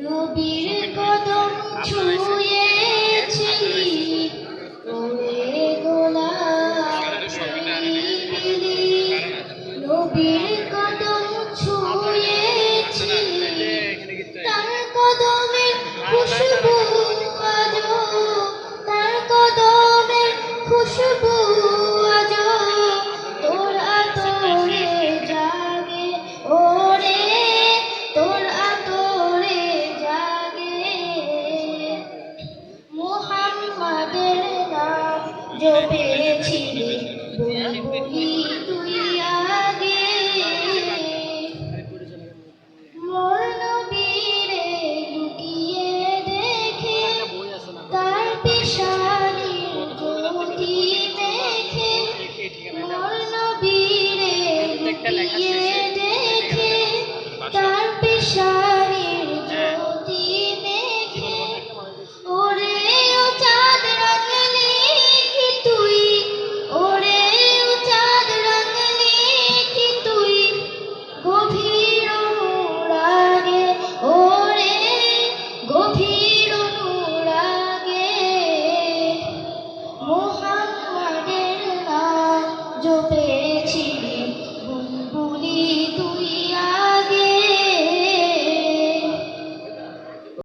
নবীর কদম ছুঁয়েছি ওরে গোলাপি নবীর কদম ছুঁয়েছি তার কদমের খুশবু আজো তার কদমের খুশবু আজো তোর আতরে জাগে ওরে তোর আতরে জাগে মুহাম্মাদের নাম জপেছিলি বুলবুলি তুই আগে মোর নবীরে লুকিয়ে দেখে তার পেশানি জ্যোতি দেখে মোর নবীরে লুকিয়ে দেখে তার